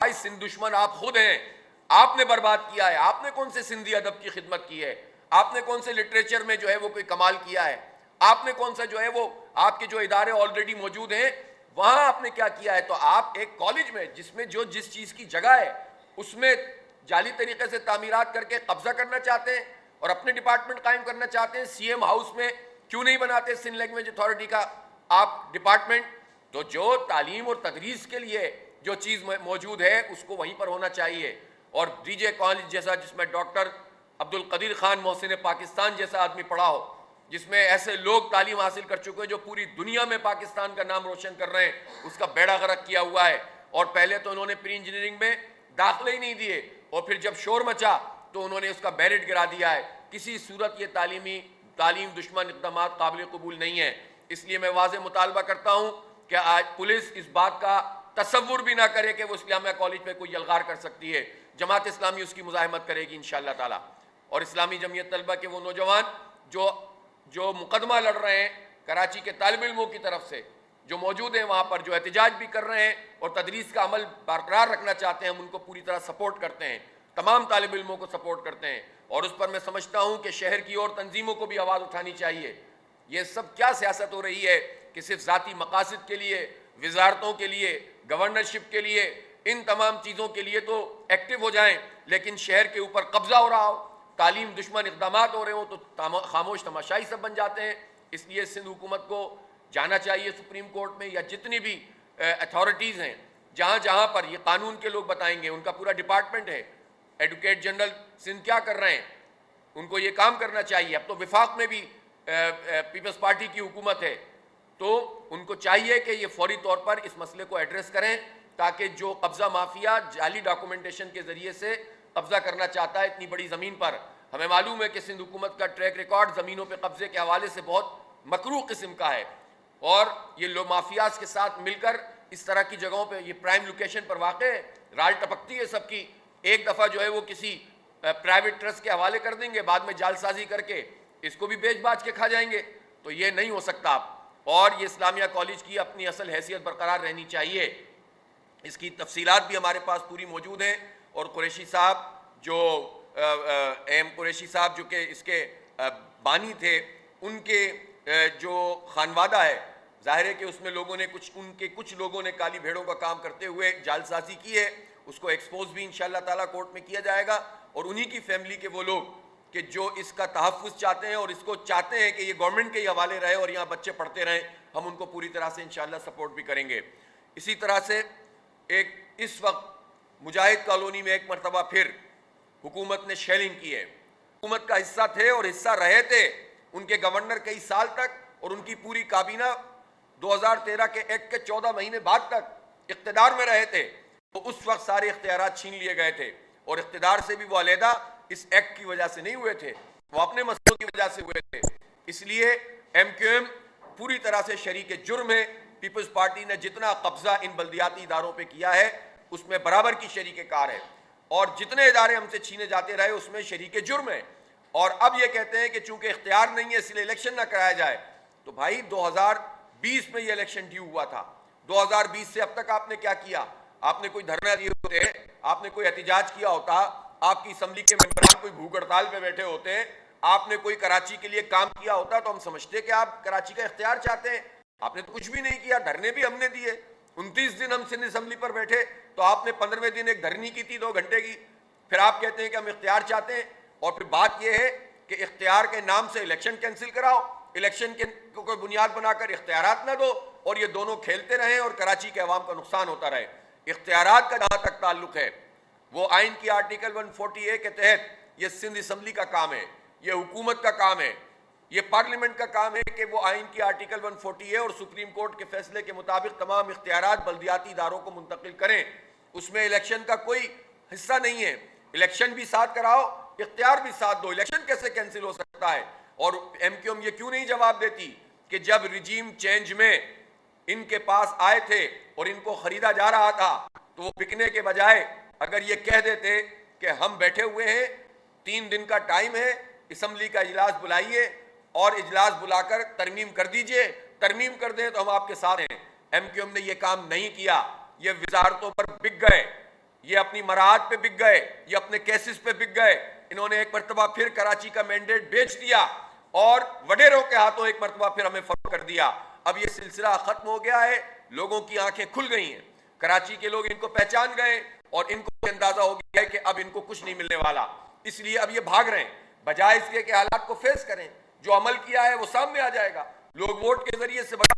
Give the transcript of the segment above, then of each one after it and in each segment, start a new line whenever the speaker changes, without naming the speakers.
भाई सिंध दुश्मन आप खुद हैं, आपने बर्बाद किया है। आपने कौन से सिंधी अदब की खिदमत की है? आपने कौन से लिटरेचर में जो है वो कोई कमाल किया है? आपने कौन सा जो है वो आपके जो इदारे ऑलरेडी मौजूद हैं वहां आपने क्या किया है? तो आप एक कॉलेज में जिसमें जो जिस चीज की जगह है उसमें जाली तरीके से तामीरात करके कब्जा करना चाहते हैं और अपने डिपार्टमेंट कायम करना चाहते हैं। सीएम हाउस में क्यों नहीं बनाते सिंध लैंग्वेज अथॉरिटी का आप डिपार्टमेंट? तो जो तालीम और तदरीस के लिए जो चीज़ मौजूद है उसको वहीं पर होना चाहिए। और डीजे कॉलेज जैसा जिसमें डॉक्टर अब्दुल कदीर खान मोहसिन पाकिस्तान जैसा आदमी पढ़ा हो, जिसमें ऐसे लोग तालीम हासिल कर चुके हैं जो पूरी दुनिया में पाकिस्तान का नाम रोशन कर रहे हैं, उसका बेड़ा गर्क किया हुआ है। और पहले तो उन्होंने प्री इंजीनियरिंग में दाखिले ही नहीं दिए और फिर जब शोर मचा तो उन्होंने उसका मेरिट गिरा दिया है। किसी सूरत ये तालीम दुश्मन इक़दाम काबिल कबूल नहीं है। इसलिए मैं वाज़ेह मुतालबा करता हूँ कि आज पुलिस इस बात का तसव्वुर भी ना करे कि वो इस्लामिया कॉलेज पे कोई यलगार कर सकती है। जमात इस्लामी उसकी मुज़ाहमत करेगी इंशाअल्लाह ताला। और इस्लामी जमीयत तलबा के वो नौजवान जो मुकदमा लड़ रहे हैं कराची के तालिब इल्मों की तरफ से जो मौजूद हैं वहाँ पर, जो एहतजाज भी कर रहे हैं और तदरीस का अमल बरकरार रखना चाहते हैं, हम उनको पूरी तरह सपोर्ट करते हैं, तमाम तालिब इल्मों को सपोर्ट करते हैं। और उस पर मैं समझता हूँ कि शहर की और तंजीमों को भी आवाज़ उठानी चाहिए। ये सब क्या सियासत हो रही है कि सिर्फ ज़ाती मकासद के लिए, वजारतों के लिए, गवर्नरशिप के लिए, इन तमाम चीज़ों के लिए तो एक्टिव हो जाएं, लेकिन शहर के ऊपर कब्जा हो रहा हो, तालीम दुश्मन इक़दाम हो रहे हो तो खामोश तमाशाई सब बन जाते हैं। इसलिए सिंध हुकूमत को जाना चाहिए सुप्रीम कोर्ट में, या जितनी भी अथॉरिटीज़ हैं जहाँ जहाँ पर ये कानून के लोग बताएंगे, उनका पूरा डिपार्टमेंट है। एडवोकेट जनरल सिंध क्या कर रहे हैं, उनको ये काम करना चाहिए। अब तो विफाक में भी पीपल्स पार्टी की हुकूमत है, तो उनको चाहिए कि ये फौरी तौर पर इस मसले को एड्रेस करें, ताकि जो कब्ज़ा माफिया जाली डॉक्यूमेंटेशन के ज़रिए से कब्ज़ा करना चाहता है इतनी बड़ी ज़मीन पर, हमें मालूम है कि सिंध हुकूमत का ट्रैक रिकॉर्ड ज़मीनों पे कब्ज़े के हवाले से बहुत मकरूह किस्म का है। और ये लोग माफियाज के साथ मिलकर इस तरह की जगहों पे, ये प्राइम लोकेशन पर वाक़ है, राल टपकती है सबकी। एक दफ़ा जो है वो किसी प्राइवेट ट्रस्ट के हवाले कर देंगे, बाद में जालसाजी करके इसको भी बेच बाज के खा जाएंगे। तो ये नहीं हो सकता आप। और ये इस्लामिया कॉलेज की अपनी असल हैसियत बरकरार रहनी चाहिए। इसकी तफसीलात भी हमारे पास पूरी मौजूद हैं। और कुरैशी साहब जो एम कुरैशी साहब जो कि इसके बानी थे, उनके जो खानवादा है, जाहिर है कि उसमें लोगों ने कुछ लोगों ने काली भेड़ों का काम करते हुए जालसाजी की है। उसको एक्सपोज भी इंशाअल्लाह ताला कोर्ट में किया जाएगा। और उन्हीं की फैमिली के वो लोग कि जो इसका तहफ़्फ़ुज़ चाहते हैं और इसको चाहते हैं कि ये गवर्नमेंट के ही हवाले रहे और यहाँ बच्चे पढ़ते रहें, हम उनको पूरी तरह से इंशाअल्लाह सपोर्ट भी करेंगे। इसी तरह से इस वक्त मुजाहिद कॉलोनी में एक मरतबा फिर हुकूमत ने शेलिंग की है। हुकूमत का हिस्सा थे और हिस्सा रहे थे उनके गवर्नर कई साल तक, और उनकी पूरी काबीना 2013 के एक्ट के 14 महीने बाद तक इख्तिदार में रहे थे। तो उस वक्त सारे इख्तियारात छीन लिए गए थे, और इख्तिदार से भी वो अलहदा इस एक्ट की वजह से नहीं हुए थे, वो अपने मसलों की वजह से हुए थे। इसलिए MQM पूरी तरह से शरीक जुर्म है। पीपल्स पार्टी ने जितना कब्जा इन बल्दियाती इदारों पे किया है उसमें बराबर की शरीक कार है, और जितने इदारे हमसे छीने जाते रहे उसमें शरीक जुर्म है। और अब ये कहते हैं कि चूंकि इख्तियार नहीं है इसलिए इलेक्शन ना कराया जाए। तो भाई 2020 में ये इलेक्शन ड्यू हुआ था। 2020 से अब तक आपने क्या किया? आपने कोई धरना दिए होते, आपने कोई एहतिजाज किया होता, आपकी असम्बली के मेंबरान कोई भूख हड़ताल पे बैठे होते, आपने कोई कराची के लिए काम किया होता, तो हम समझते कि आप कराची का इख्तियार चाहते हैं। आपने तो कुछ भी नहीं किया। धरने भी हमने दिए, 29 दिन हम सिंध असम्बली पर बैठे, तो आपने 15वें दिन एक धरनी की थी 2 घंटे की। फिर आप कहते हैं कि हम इख्तियार चाहते हैं, और फिर बात यह है कि इख्तियार के नाम से इलेक्शन कैंसिल कराओ, इलेक्शन के कोई बुनियाद बनाकर इख्तियारात ना दो, और ये दोनों खेलते रहें और कराची के अवाम का नुकसान होता रहे। इख्तियारात का जहाँ तक ताल्लुक है, वो आइन की आर्टिकल 140A के तहत ये सिंध असम्बली का काम है, ये हुकूमत का काम है, ये पार्लियामेंट का काम है कि वो आइन की आर्टिकल 140A और सुप्रीम कोर्ट के फैसले के मुताबिक तमाम इख्तियारात बल्दियाती इदारों को मुंतकिल करें। उसमें इलेक्शन का कोई हिस्सा नहीं है। इलेक्शन भी साथ कराओ, इख्तियार भी साथ दो। इलेक्शन कैसे कैंसिल हो सकता है? और MQM ये क्यों नहीं जवाब देती कि जब रिजीम चेंज में इनके पास आए थे और इनको खरीदा जा रहा था, तो वो बिकने के बजाय अगर ये कह देते कि हम बैठे हुए हैं, 3 दिन का टाइम है, असम्बली का इजलास बुलाइए और इजलास बुलाकर तरमीम कर दीजिए, तरमीम कर दें तो हम आपके साथ हैं। MQM ने यह काम नहीं किया। ये वजारतों पर बिक गए, ये अपनी मराहत पे बिक गए, ये अपने केसेस पे बिक गए। इन्होंने एक मरतबा फिर कराची का मैंडेट बेच दिया और वडेरों के हाथों एक मरतबा फिर हमें फरोख्त कर दिया। अब ये सिलसिला खत्म हो गया है, लोगों की आंखें खुल गई हैं, कराची के लोग इनको पहचान गए और इनको अंदाजा हो गया है कि अब इनको कुछ नहीं मिलने वाला। इसलिए अब ये भाग रहे हैं, बजाय इसके कि हालात को फेस करें। जो अमल किया है वो सामने आ जाएगा। लोग वोट के जरिए से बड़ा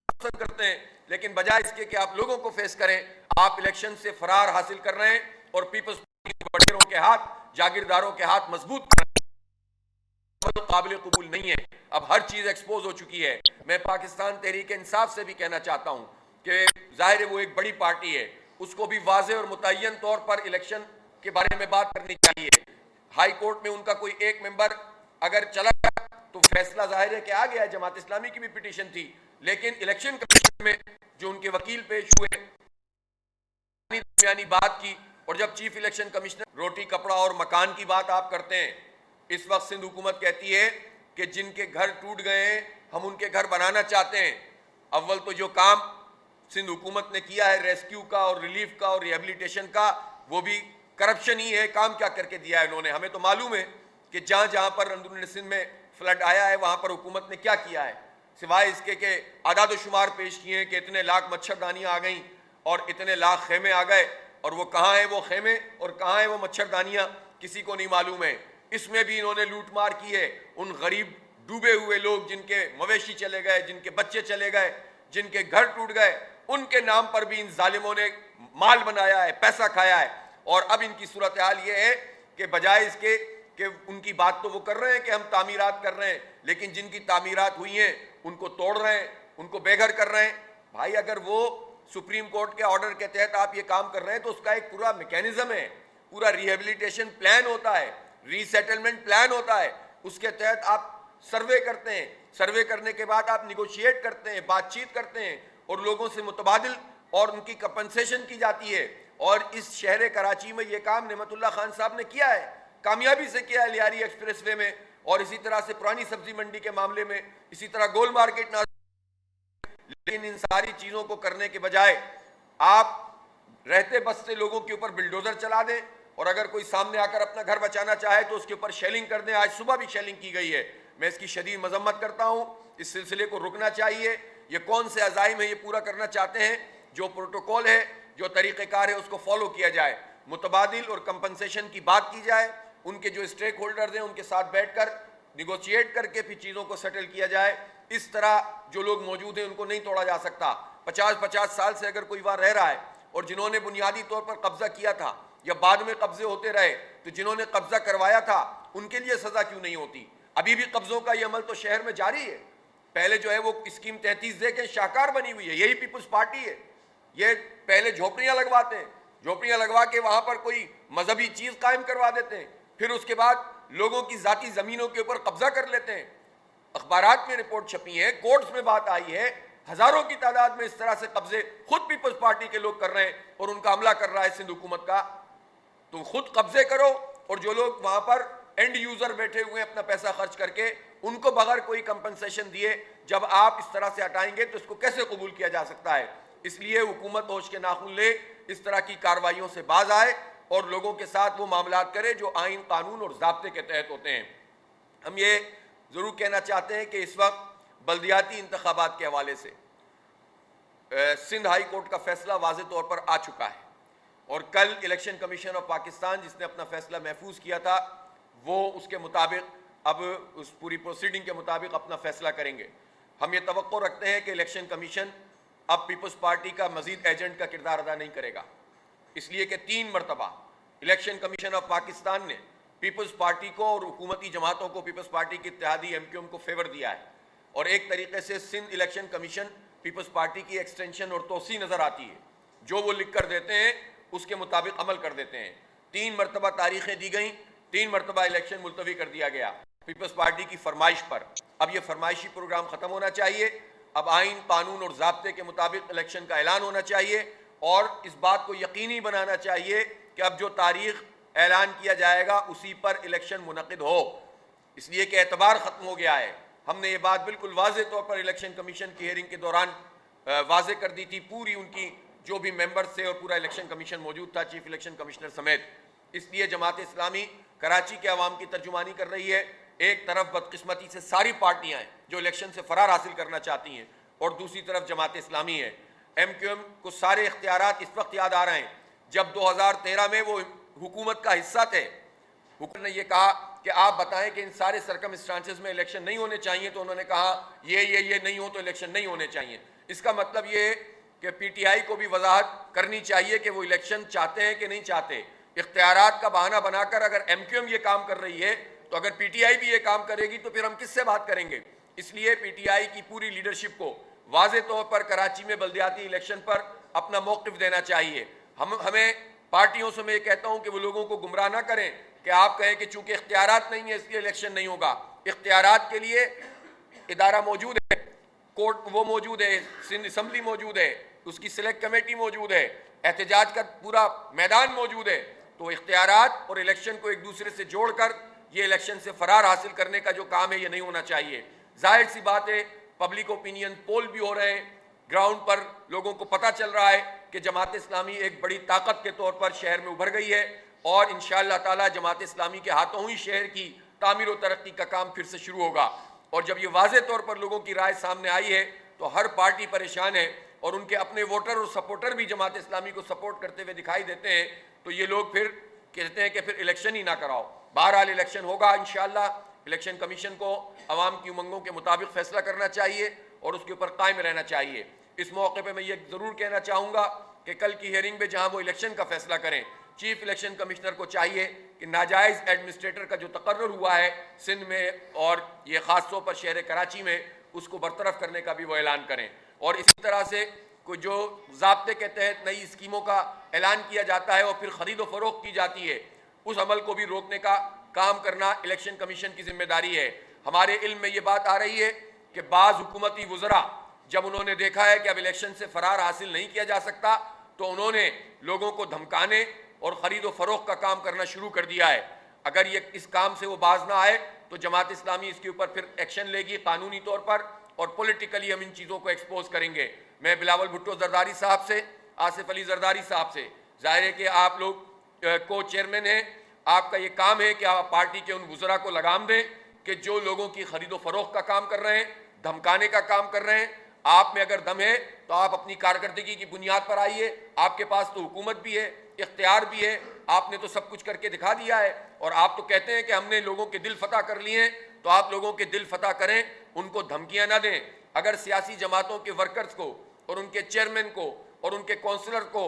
पसंद करते हैं, लेकिन बजाय इसके कि आप लोगों को फेस करें, आप इलेक्शन से फरार हासिल कर रहे हैं और पीपल्स पार्टी के वडेरों के हाथ, जागीरदारों के हाथ मजबूत कर रहे हैं। काबिल कबूल नहीं है। अब हर चीज एक्सपोज हो चुकी है। मैं पाकिस्तान तहरीक इंसाफ से भी कहना चाहता हूं कि जाहिर है वो एक बड़ी पार्टी है, उसको भी वाज़ेह और मुतय्यन तौर पर इलेक्शन के बारे में बात करनी चाहिए। हाई कोर्ट में उनका कोई एक मेंबर अगर चला गया तो फैसला जाहिर है कि आ गया। जमात इस्लामी की भी पिटीशन थी, लेकिन इलेक्शन कमीशन में जो उनके वकील पेश हुए, दरमियानी बात की, और जब चीफ इलेक्शन कमिश्नर रोटी कपड़ा और मकान की बात आप करते हैं, इस वक्त सिंध हुकूमत कहती है कि जिनके घर टूट गए हैं हम उनके घर बनाना चाहते हैं। अव्वल तो जो काम सिंध हुकूमत ने किया है रेस्क्यू का और रिलीफ का और रिहेबिलिटेशन का, वो भी करप्शन ही है। काम क्या करके दिया है इन्होंने? हमें तो मालूम है कि जहां जहां पर अंदरूनी सिंध में फ्लड आया है वहां पर हुकूमत ने क्या किया है, सिवाय इसके के आदाद शुमार पेश किए हैं कि इतने लाख मच्छरदानियां आ गई और इतने लाख खेमे आ गए, और वो कहाँ है वो खेमे और कहाँ है वो मच्छरदानियां किसी को नहीं मालूम है। इसमें भी इन्होंने लूट मार की है। उन गरीब डूबे हुए लोग जिनके मवेशी चले गए, जिनके बच्चे चले गए, जिनके घर टूट गए, उनके नाम पर भी इन जालिमों ने माल बनाया है, पैसा खाया है। और अब इनकी सूरत हाल ये है कि बजाय इसके कि उनकी बात तो वो कर रहे हैं कि हम तामीरात कर रहे हैं, लेकिन जिनकी तामीरात हुई हैं उनको तोड़ रहे हैं, उनको बेघर कर रहे हैं। भाई अगर वो सुप्रीम कोर्ट के ऑर्डर के तहत आप ये काम कर रहे हैं तो उसका एक पूरा मैकेनिज्म है, पूरा रिहेबिलिटेशन प्लान होता है, रीसेटलमेंट प्लान होता है। उसके तहत आप सर्वे करते हैं, सर्वे करने के बाद आप निगोशिएट करते हैं, बातचीत करते हैं और लोगों से मुतबादिल और उनकी कंपनसेशन की जाती है। और इस शहर कराची में ये काम नेमतुल्लाह खान साहब ने किया है, कामयाबी से किया है, लियारी एक्सप्रेसवे में, और इसी तरह से पुरानी सब्जी मंडी के मामले में, इसी तरह गोल मार्केट ना। लेकिन इन सारी चीजों को करने के बजाय आप रहते बसते लोगों के ऊपर बिल्डोजर चला दें, और अगर कोई सामने आकर अपना घर बचाना चाहे तो उसके ऊपर शेलिंग कर दें। आज सुबह भी शेलिंग की गई है। मैं इसकी शदीद मजम्मत करता हूं। इस सिलसिले को रुकना चाहिए। ये कौन से अज़ाइम है ये पूरा करना चाहते हैं? जो प्रोटोकॉल है, जो तरीक़ेकार है, उसको फॉलो किया जाए, मुतबादिल और कंपनसेशन की बात की जाए, उनके जो स्टेक होल्डर्स हैं उनके साथ बैठकर निगोशिएट करके फिर चीज़ों को सेटल किया जाए। इस तरह जो लोग मौजूद हैं उनको नहीं तोड़ा जा सकता। 50-50 साल से अगर कोई वहाँ रह रहा है और जिन्होंने बुनियादी तौर पर कब्जा किया था या बाद में कब्जे होते रहे, तो जिन्होंने कब्जा करवाया था उनके लिए सजा क्यों नहीं होती? अभी भी कब्जों का ये अमल तो शहर में जारी है। पहले जो है वो स्कीम 33 दे के शाहकार बनी हुई है, यही पीपुल्स पार्टी है। ये पहले झोपड़ियां लगवाते हैं, झोपड़ियां लगवा के वहां पर कोई मजहबी चीज कायम करवा देते हैं, फिर उसके बाद लोगों की जाती जमीनों के ऊपर कब्जा कर लेते हैं। अखबारात में रिपोर्ट छपी है, कोर्ट्स में बात आई है, हजारों की तादाद में इस तरह से कब्जे खुद पीपल्स पार्टी के लोग कर रहे हैं और उनका हमला कर रहा है सिंध हुकूमत का। तो खुद कब्जे करो, और जो लोग वहां पर एंड यूजर बैठे हुए हैं अपना पैसा खर्च करके, उनको बगैर कोई कंपनसेशन दिए जब आप इस तरह से हटाएंगे तो इसको कैसे कबूल किया जा सकता है? इसलिए हुकूमत होश के नाखून ले, इस तरह की कार्रवाइयों से बाज आए और लोगों के साथ वो मामलात करे जो आइन, कानून और ज़ाब्ते के तहत होते हैं। हम ये ज़रूर कहना चाहते हैं कि इस वक्त बल्दियाती इंतखाबात के हवाले से सिंध हाई कोर्ट का फैसला वाज़ेह तौर पर आ चुका है, और कल इलेक्शन कमीशन ऑफ पाकिस्तान जिसने अपना फैसला महफूज किया था वो उसके मुताबिक अब उस पूरी प्रोसीडिंग के मुताबिक अपना फैसला करेंगे। हम ये तवक्को रखते हैं कि इलेक्शन कमीशन अब पीपल्स पार्टी का मजीद एजेंट का किरदार अदा नहीं करेगा, इसलिए कि 3 मरतबा इलेक्शन कमीशन ऑफ पाकिस्तान ने पीपल्स पार्टी को और हुकूमती जमातों को, पीपल्स पार्टी की इत्तेहादी MQM को फेवर दिया है, और एक तरीके से Sindh election commission peoples party की एक्सटेंशन और तोसी नज़र आती है। जो वो लिख कर देते हैं उसके मुताबिक अमल कर देते हैं। 3 मरतबा तारीखें दी गई, 3 मरतबा इलेक्शन मुलतवी कर दिया गया पीपल्स पार्टी की फरमाइश पर। अब ये फरमाइशी प्रोग्राम ख़त्म होना चाहिए। अब आइन, कानून और ज़ाब्ते के मुताबिक इलेक्शन का ऐलान होना चाहिए, और इस बात को यकीनी बनाना चाहिए कि अब जो तारीख ऐलान किया जाएगा उसी पर इलेक्शन मुनक़िद हो, इसलिए कि एतबार ख़त्म हो गया है। हमने ये बात बिल्कुल वाज़ेह तौर पर इलेक्शन कमीशन की हियरिंग के दौरान वाज़ेह कर दी थी। पूरी उनकी जो भी मेंबर्स थे और पूरा इलेक्शन कमीशन मौजूद था, चीफ इलेक्शन कमिश्नर समेत। इसलिए जमात इस्लामी कराची के अवाम की तर्जुमानी कर रही है। एक तरफ बदकिस्मती से सारी पार्टियां हैं जो इलेक्शन से फरार हासिल करना चाहती हैं, और दूसरी तरफ जमात इस्लामी है। MQM को सारे इख्तियारात इस वक्त याद आ रहे हैं जब 2013 में वो हुकूमत का हिस्सा थे। हुकूमत ने ये कहा कि आप बताएं कि इन सारे सर्कमस्टांसेस में इलेक्शन नहीं होने चाहिए, तो उन्होंने कहा ये नहीं हो तो इलेक्शन नहीं होने चाहिए। इसका मतलब ये है कि PTI को भी वजाहत करनी चाहिए कि वो इलेक्शन चाहते हैं कि नहीं चाहते। इख्तियारात का बहाना बनाकर अगर MQM ये काम कर रही है, तो अगर PTI भी ये काम करेगी तो फिर हम किससे बात करेंगे। इसलिए PTI की पूरी लीडरशिप को वाज़े तौर पर कराची में बल्दियाती इलेक्शन पर अपना मौक़िफ़ देना चाहिए। हमें पार्टियों से मैं ये कहता हूँ कि वो लोगों को गुमराह ना करें कि आप कहें कि चूंकि इख्तियारात नहीं है इसलिए इलेक्शन नहीं होगा। इख्तियारात के लिए इदारा मौजूद है, कोर्ट वो मौजूद है, सिंध असम्बली मौजूद है, उसकी सिलेक्ट कमेटी मौजूद है, एहतजाज का पूरा मैदान मौजूद है। तो इख्तियारात और इलेक्शन को एक दूसरे से जोड़कर ये इलेक्शन से फरार हासिल करने का जो काम है ये नहीं होना चाहिए। जाहिर सी बात है, पब्लिक ओपिनियन पोल भी हो रहे हैं, ग्राउंड पर लोगों को पता चल रहा है कि जमात इस्लामी एक बड़ी ताकत के तौर पर शहर में उभर गई है, और इंशाअल्लाह ताला जमात इस्लामी के हाथों ही शहर की तामीर और तरक्की का काम फिर से शुरू होगा। और जब ये वाज़े तौर पर लोगों की राय सामने आई है तो हर पार्टी परेशान है, और उनके अपने वोटर और सपोर्टर भी जमात इस्लामी को सपोर्ट करते हुए दिखाई देते हैं। तो ये लोग फिर कहते हैं कि फिर इलेक्शन ही ना कराओ। बहरहाल इलेक्शन होगा इंशाअल्लाह। इलेक्शन कमीशन को अवाम की उमंगों के मुताबिक फैसला करना चाहिए और उसके ऊपर कायम रहना चाहिए। इस मौके पर मैं ये ज़रूर कहना चाहूँगा कि कल की हियरिंग में जहाँ वो इलेक्शन का फैसला करें, चीफ इलेक्शन कमिश्नर को चाहिए कि नाजायज़ एडमिनिस्ट्रेटर का जो तकर्रुर हुआ है सिंध में और ये ख़ास तौर पर शहर कराची में, उसको बरतरफ करने का भी वो ऐलान करें। और इसी तरह से कोई जो ज़ाब्ते के तहत नई स्कीमों का ऐलान किया जाता है और फिर ख़रीद व फ़रोख्त की जाती है, उस अमल को भी रोकने का काम करना इलेक्शन कमीशन की जिम्मेदारी है। हमारे इल्म में ये बात आ रही है कि बाज़ हुकूमती वज़रा जब उन्होंने देखा है कि अब इलेक्शन से फरार हासिल नहीं किया जा सकता, तो उन्होंने लोगों को धमकाने और ख़रीद व फ़रोख्त का काम करना शुरू कर दिया है। अगर ये इस काम से वो बाज ना आए तो जमात इस्लामी इसके ऊपर फिर एक्शन लेगी कानूनी तौर पर, और पॉलिटिकली हम इन चीज़ों को एक्सपोज करेंगे। मैं बिलावल भुट्टो जरदारी साहब से, आसिफ अली जरदारी साहब से, जाहिर है कि आप लोग को चेयरमैन हैं, आपका ये काम है कि आप पार्टी के उन वज़रा को लगाम दें कि जो लोगों की ख़रीदो फ़रोख्त का काम कर रहे हैं, धमकाने का काम कर रहे हैं। आप में अगर दम है तो आप अपनी कारकर्दगी की बुनियाद पर आइए। आपके पास तो हुकूमत भी है, इख्तियार भी है, आपने तो सब कुछ करके दिखा दिया है। और आप तो कहते हैं कि हमने लोगों के दिल फतह कर लिए हैं, तो आप लोगों के दिल फतह करें, उनको धमकियां ना दें। अगर सियासी जमातों के वर्कर्स को और उनके चेयरमैन को और उनके काउंसलर को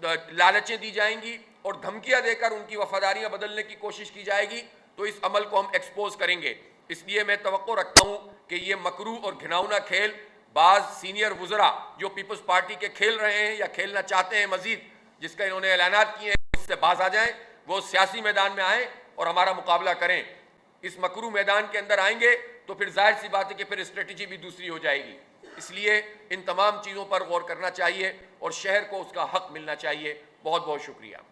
लालचें दी जाएंगी और धमकियां देकर उनकी वफादारियां बदलने की कोशिश की जाएगी, तो इस अमल को हम एक्सपोज करेंगे। इसलिए मैं तवक्को रखता हूं कि ये मकरू और घिनौना खेल बाज़ सीनियर वज़रा जो पीपल्स पार्टी के खेल रहे हैं या खेलना चाहते हैं मजीद, जिसका इन्होंने ऐलानात किए हैं, इससे बाज आ जाएं, वो सियासी मैदान में आएँ और हमारा मुकाबला करें। इस मकरू मैदान के अंदर आएंगे तो फिर जाहिर सी बात है कि फिर स्ट्रेटजी भी दूसरी हो जाएगी। इसलिए इन तमाम चीज़ों पर गौर करना चाहिए और शहर को उसका हक मिलना चाहिए। बहुत बहुत शुक्रिया।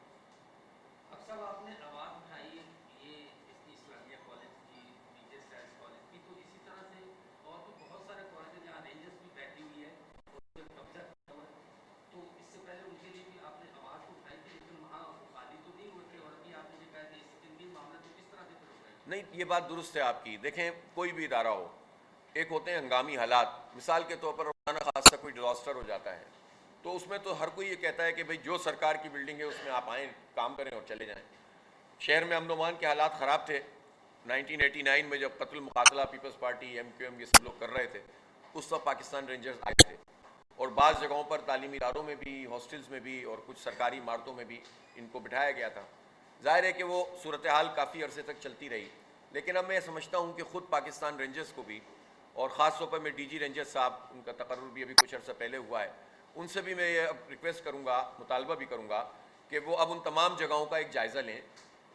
नहीं, ये बात दुरुस्त है आपकी। देखें, कोई भी इदारा हो, एक होते हैं हंगामी हालात। मिसाल के तौर पर रोजाना खासा कोई डिजास्टर हो जाता है, तो उसमें तो हर कोई ये कहता है कि भाई जो सरकार की बिल्डिंग है उसमें आप आएँ, काम करें और चले जाएं। शहर में अमन अमान के हालात ख़राब थे 1989 में, जब कत्ल मुकातला पीपल्स पार्टी MQM ये सब लोग कर रहे थे, उस वक्त पाकिस्तान रेंजर्स आए थे, और बाज़ जगहों पर तालीमी इदारों में भी, हॉस्टल्स में भी और कुछ सरकारी इमारतों में भी इनको बिठाया गया था। ज़ाहिर है कि वो सूरत हाल काफ़ी अरसे तक चलती रही, लेकिन अब मैं समझता हूँ कि ख़ुद पाकिस्तान रेंजर्स को भी, और ख़ास तौर पर मैं DG रेंजर्स साहब, उनका तकर्रुर भी अभी कुछ अर्सा पहले हुआ है, उनसे भी मैं ये रिक्वेस्ट करूँगा, मुतालबा भी करूँगा कि वो अब उन तमाम जगहों का एक जायज़ा लें।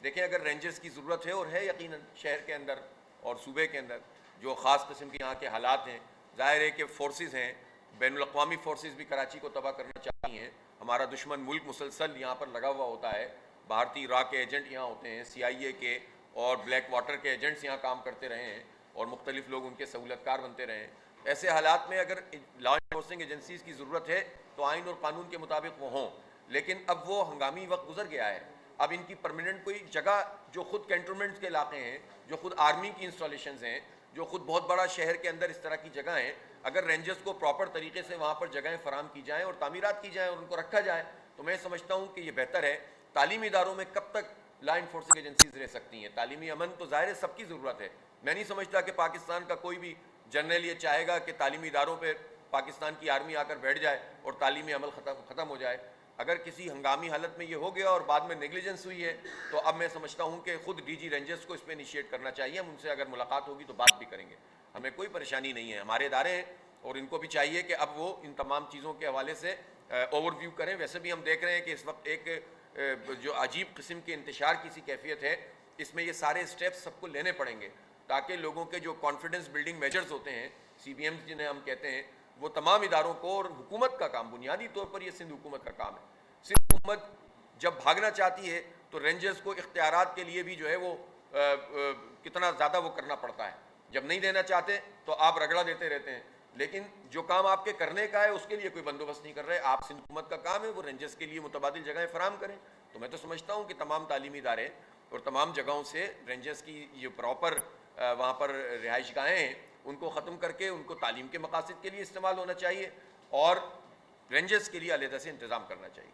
देखें, अगर रेंजर्स की ज़रूरत है, और है यकीनन शहर के अंदर और सूबे के अंदर जो ख़ास किस्म के यहाँ के हालात हैं, ज़ाहिर है कि फोर्सेस हैं, बैनुल अक़वामी फोर्सेस भी कराची को तबाह करना चाहती हैं। हमारा दुश्मन मुल्क मुसलसल यहाँ पर लगा हुआ होता है, भारतीय इराक़ के एजेंट यहाँ होते हैं, CIA के और ब्लैक वाटर के एजेंट्स यहाँ काम करते रहे हैं, और मुख्तलिफ लोग उनके सहूलतकार बनते रहे हैं। ऐसे हालात में अगर लॉ इन्फोर्सिंग एजेंसीज की ज़रूरत है तो आइन और कानून के मुताबिक वो हों, लेकिन अब वो हंगामी वक्त गुजर गया है। अब इनकी परमानेंट कोई जगह, जो खुद कैंटोनमेंट्स के इलाके हैं, जो खुद आर्मी की इंस्टॉलेशन हैं, जो खुद बहुत बड़ा शहर के अंदर इस तरह की जगह हैं, अगर रेंजर्स को प्रॉपर तरीके से वहाँ पर जगहें फराम की जाएँ और तामीरात की जाएँ और उनको रखा जाए, तो मैं समझता हूँ कि ये बेहतर है। तालीमी इदारों में कब तक लॉ इन्फोर्सिंग एजेंसीज रह सकती हैं? तालीमी अमन तो ज़ाहिर है सबकी ज़रूरत है। मैं नहीं समझता कि पाकिस्तान का कोई भी जनरल ये चाहेगा कि तालीमी इदारों पर पाकिस्तान की आर्मी आकर बैठ जाए और तालीमी अमल ख़त्म हो जाए। अगर किसी हंगामी हालत में ये हो गया और बाद में नेग्लिजेंस हुई है, तो अब मैं समझता हूँ कि खुद डीजी रेंजर्स को इस पर इनिशिएट करना चाहिए। हम उनसे अगर मुलाकात होगी तो बात भी करेंगे, हमें कोई परेशानी नहीं है। हमारे इदारे हैं और इनको भी चाहिए कि अब वो इन तमाम चीज़ों के हवाले से ओवरव्यू करें। वैसे भी हम देख रहे हैं कि इस वक्त एक जो अजीब किस्म की इंतशार की सी कैफियत है, इसमें ये सारे स्टेप्स सबको लेने पड़ेंगे ताकि लोगों के जो कॉन्फिडेंस बिल्डिंग मेजर्स होते हैं, CBMs जिन्हें हम कहते हैं, वो तमाम इदारों को, और हुकूमत का काम, बुनियादी तौर पर यह सिंध हुकूमत का काम है। सिंध हुकूमत जब भागना चाहती है तो रेंजर्स को इख्तियारात के लिए भी जो है वो कितना ज़्यादा वो करना पड़ता है। जब नहीं देना चाहते तो आप रगड़ा देते रहते हैं, लेकिन जो काम आपके करने का है उसके लिए कोई बंदोबस्त नहीं कर रहे। आप सिंध हुकूमत का काम है वो रेंजर्स के लिए मुतबादिल जगहें फराम करें। तो मैं तो समझता हूँ कि तमाम तालीमी इदारे और तमाम जगहों से रेंजर्स की ये प्रॉपर वहाँ पर रिहाइश गाहें हैं, उनको ख़त्म करके उनको तालीम के मकासद के लिए इस्तेमाल होना चाहिए और रेंजर्स के लिए अलहदा से इंतज़ाम करना चाहिए।